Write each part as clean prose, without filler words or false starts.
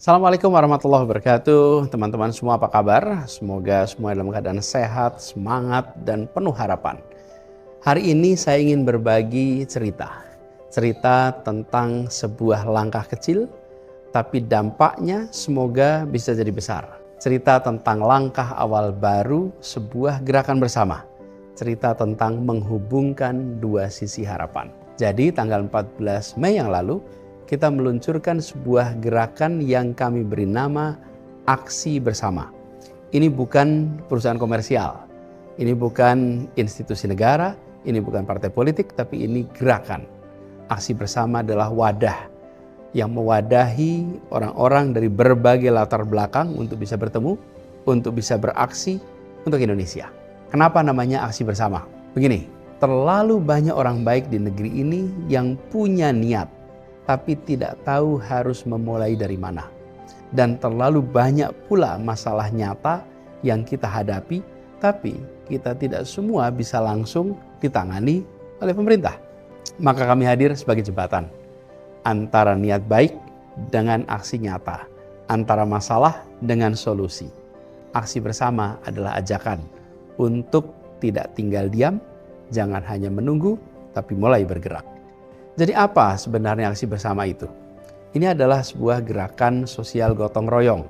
Assalamualaikum warahmatullahi wabarakatuh. Teman-teman semua apa kabar? Semoga semua dalam keadaan sehat, semangat, dan penuh harapan. Hari ini saya ingin berbagi cerita. Cerita tentang sebuah langkah kecil, tapi dampaknya semoga bisa jadi besar. Cerita tentang langkah awal baru sebuah gerakan bersama. Cerita tentang menghubungkan dua sisi harapan. Jadi tanggal 14 Mei yang lalu, kita meluncurkan sebuah gerakan yang kami beri nama Aksi Bersama. Ini bukan perusahaan komersial, ini bukan institusi negara, ini bukan partai politik, tapi ini gerakan. Aksi Bersama adalah wadah yang mewadahi orang-orang dari berbagai latar belakang untuk bisa bertemu, untuk bisa beraksi untuk Indonesia. Kenapa namanya Aksi Bersama? Begini, terlalu banyak orang baik di negeri ini yang punya niat, tapi tidak tahu harus memulai dari mana. Dan terlalu banyak pula masalah nyata yang kita hadapi, tapi kita tidak semua bisa langsung ditangani oleh pemerintah. Maka kami hadir sebagai jembatan antara niat baik dengan aksi nyata, antara masalah dengan solusi. Aksi Bersama adalah ajakan untuk tidak tinggal diam, jangan hanya menunggu, tapi mulai bergerak. Jadi apa sebenarnya Aksi Bersama itu? Ini adalah sebuah gerakan sosial gotong royong.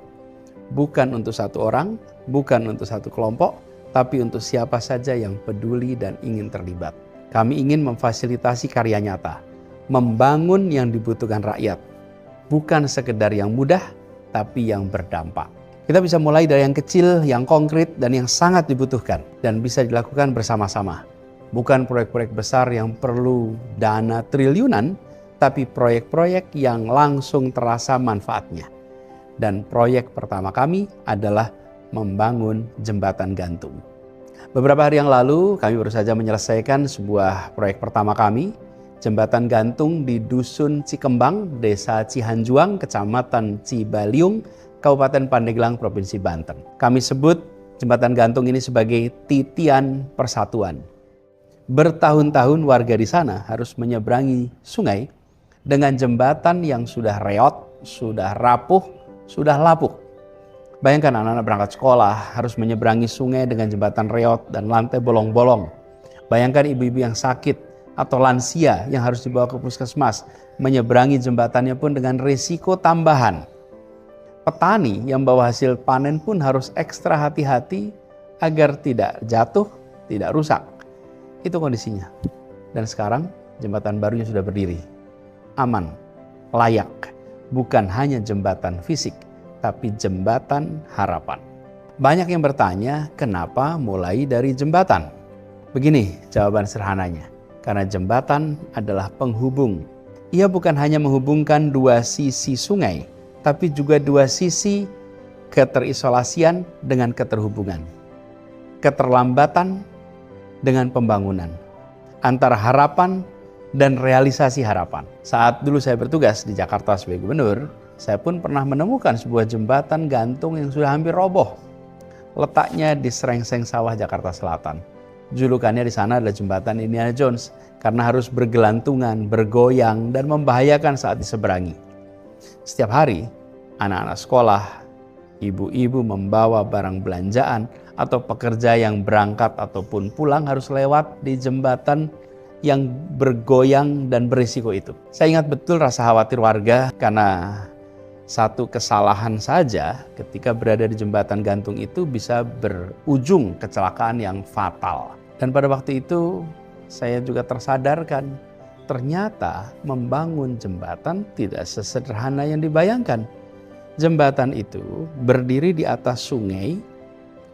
Bukan untuk satu orang, bukan untuk satu kelompok, tapi untuk siapa saja yang peduli dan ingin terlibat. Kami ingin memfasilitasi karya nyata, membangun yang dibutuhkan rakyat. Bukan sekedar yang mudah, tapi yang berdampak. Kita bisa mulai dari yang kecil, yang konkret, dan yang sangat dibutuhkan. Dan bisa dilakukan bersama-sama. Bukan proyek-proyek besar yang perlu dana triliunan, tapi proyek-proyek yang langsung terasa manfaatnya. Dan proyek pertama kami adalah membangun jembatan gantung. Beberapa hari yang lalu kami baru saja menyelesaikan sebuah proyek pertama kami, jembatan gantung di Dusun Cikembang, Desa Cihanjuang, Kecamatan Cibaliung, Kabupaten Pandeglang, Provinsi Banten. Kami sebut jembatan gantung ini sebagai titian persatuan. Bertahun-tahun warga di sana harus menyeberangi sungai dengan jembatan yang sudah reot, sudah rapuh, sudah lapuk. Bayangkan anak-anak berangkat sekolah harus menyeberangi sungai dengan jembatan reot dan lantai bolong-bolong. Bayangkan ibu-ibu yang sakit atau lansia yang harus dibawa ke puskesmas, menyeberangi jembatannya pun dengan risiko tambahan. Petani yang bawa hasil panen pun harus ekstra hati-hati agar tidak jatuh, tidak rusak. Itu kondisinya. Dan sekarang jembatan barunya sudah berdiri. Aman, layak. Bukan hanya jembatan fisik, tapi jembatan harapan. Banyak yang bertanya, kenapa mulai dari jembatan? Begini jawaban sederhananya. Karena jembatan adalah penghubung. Ia bukan hanya menghubungkan dua sisi sungai, tapi juga dua sisi keterisolasian dengan keterhubungan. Keterlambatan dengan pembangunan, antara harapan dan realisasi harapan. Saat dulu saya bertugas di Jakarta sebagai gubernur, saya pun pernah menemukan sebuah jembatan gantung yang sudah hampir roboh. Letaknya di Serengseng Sawah, Jakarta Selatan. Julukannya di sana adalah jembatan Indiana Jones, karena harus bergelantungan, bergoyang, dan membahayakan saat diseberangi. Setiap hari, anak-anak sekolah, ibu-ibu membawa barang belanjaan, atau pekerja yang berangkat ataupun pulang harus lewat di jembatan yang bergoyang dan berisiko itu. Saya ingat betul rasa khawatir warga karena satu kesalahan saja ketika berada di jembatan gantung itu bisa berujung kecelakaan yang fatal. Dan pada waktu itu saya juga tersadarkan ternyata membangun jembatan tidak sesederhana yang dibayangkan. Jembatan itu berdiri di atas sungai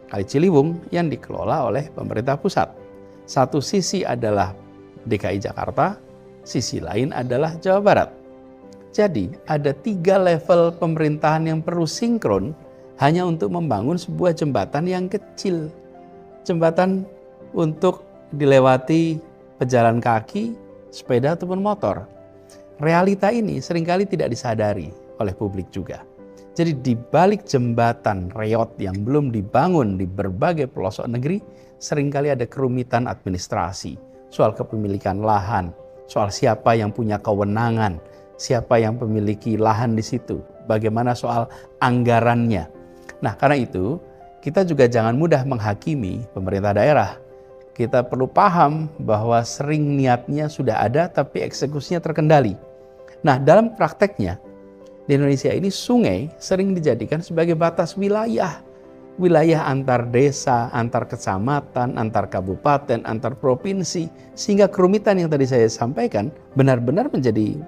Kali Ciliwung yang dikelola oleh pemerintah pusat. Satu sisi adalah DKI Jakarta, sisi lain adalah Jawa Barat. Jadi ada 3 level pemerintahan yang perlu sinkron hanya untuk membangun sebuah jembatan yang kecil. Jembatan untuk dilewati pejalan kaki, sepeda ataupun motor. Realita ini seringkali tidak disadari oleh publik juga. Jadi di balik jembatan reot yang belum dibangun di berbagai pelosok negeri, seringkali ada kerumitan administrasi, soal kepemilikan lahan, soal siapa yang punya kewenangan, Siapa yang memiliki lahan di situ? Bagaimana soal anggarannya? Nah, karena itu kita juga jangan mudah menghakimi pemerintah daerah. Kita perlu paham bahwa sering niatnya sudah ada tapi eksekusinya terkendali. Nah, dalam prakteknya di Indonesia ini sungai sering dijadikan sebagai batas wilayah. Wilayah antar desa, antar kecamatan, antar kabupaten, antar provinsi. Sehingga kerumitan yang tadi saya sampaikan benar-benar menjadi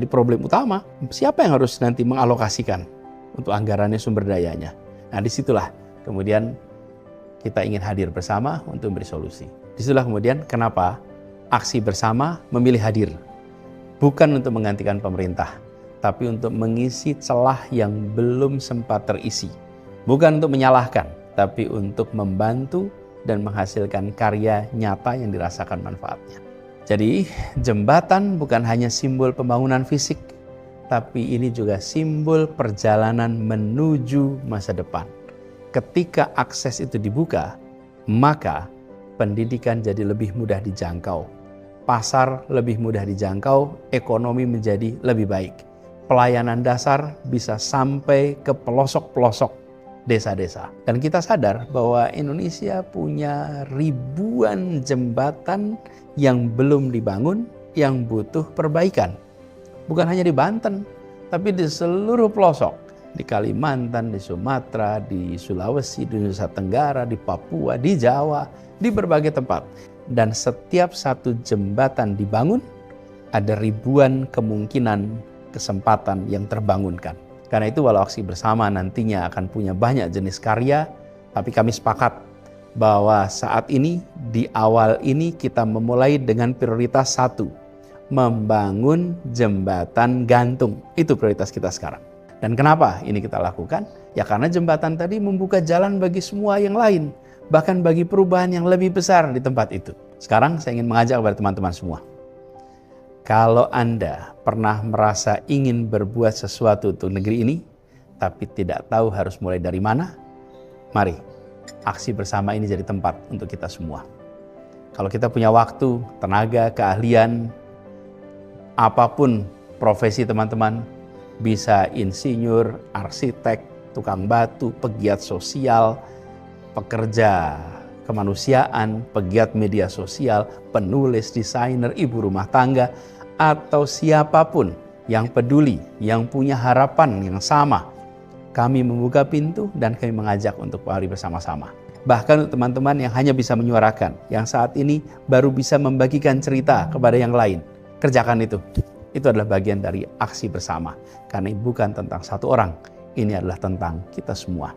problem utama. Siapa yang harus nanti mengalokasikan untuk anggarannya, sumber dayanya? Nah, disitulah kemudian kita ingin hadir bersama untuk memberi solusi. Disitulah kemudian kenapa aksi bersama memilih hadir. Bukan untuk menggantikan pemerintah, tapi untuk mengisi celah yang belum sempat terisi. Bukan untuk menyalahkan, tapi untuk membantu dan menghasilkan karya nyata yang dirasakan manfaatnya. Jadi jembatan bukan hanya simbol pembangunan fisik, tapi ini juga simbol perjalanan menuju masa depan. Ketika akses itu dibuka, maka pendidikan jadi lebih mudah dijangkau. Pasar lebih mudah dijangkau, ekonomi menjadi lebih baik. Pelayanan dasar bisa sampai ke pelosok-pelosok desa-desa. Dan kita sadar bahwa Indonesia punya ribuan jembatan yang belum dibangun, yang butuh perbaikan. Bukan hanya di Banten, tapi di seluruh pelosok. Di Kalimantan, di Sumatera, di Sulawesi, di Nusa Tenggara, di Papua, di Jawa, di berbagai tempat. Dan setiap satu jembatan dibangun, ada ribuan kemungkinan kesempatan yang terbangunkan. Karena itu walau aksi bersama nantinya akan punya banyak jenis karya, tapi kami sepakat bahwa saat ini, di awal ini kita memulai dengan prioritas satu, membangun jembatan gantung. Itu prioritas kita sekarang. Dan kenapa ini kita lakukan? Ya karena jembatan tadi membuka jalan bagi semua yang lain, bahkan bagi perubahan yang lebih besar di tempat itu. Sekarang saya ingin mengajak kepada teman-teman semua. Kalau Anda pernah merasa ingin berbuat sesuatu untuk negeri ini, tapi tidak tahu harus mulai dari mana, mari aksi bersama ini jadi tempat untuk kita semua. Kalau kita punya waktu, tenaga, keahlian, apapun profesi teman-teman, bisa insinyur, arsitek, tukang batu, pegiat sosial, pekerja kemanusiaan, pegiat media sosial, penulis, desainer, ibu rumah tangga, atau siapapun yang peduli, yang punya harapan yang sama. Kami membuka pintu dan kami mengajak untuk mari bersama-sama. Bahkan untuk teman-teman yang hanya bisa menyuarakan, yang saat ini baru bisa membagikan cerita kepada yang lain, kerjakan itu. Itu adalah bagian dari aksi bersama. Karena bukan tentang satu orang, ini adalah tentang kita semua.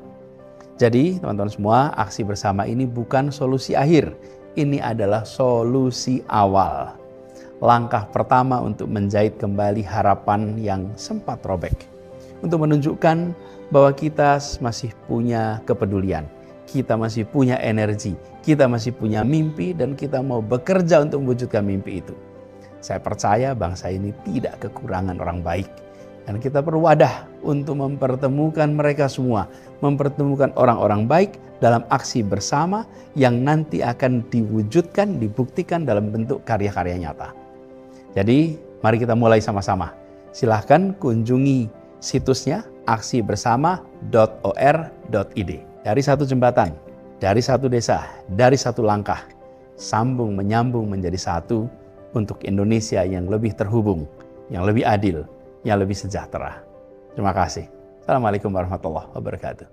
Jadi teman-teman semua, aksi bersama ini bukan solusi akhir. Ini adalah solusi awal. Langkah pertama untuk menjahit kembali harapan yang sempat robek. Untuk menunjukkan bahwa kita masih punya kepedulian. Kita masih punya energi. Kita masih punya mimpi dan kita mau bekerja untuk mewujudkan mimpi itu. Saya percaya bangsa ini tidak kekurangan orang baik. Dan kita perlu wadah untuk mempertemukan mereka semua. Mempertemukan orang-orang baik dalam aksi bersama yang nanti akan diwujudkan, dibuktikan dalam bentuk karya-karya nyata. Jadi mari kita mulai sama-sama. Silahkan kunjungi situsnya aksibersama.or.id. Dari satu jembatan, dari satu desa, dari satu langkah, sambung menyambung menjadi satu untuk Indonesia yang lebih terhubung, yang lebih adil, yang lebih sejahtera. Terima kasih. Assalamualaikum warahmatullahi wabarakatuh.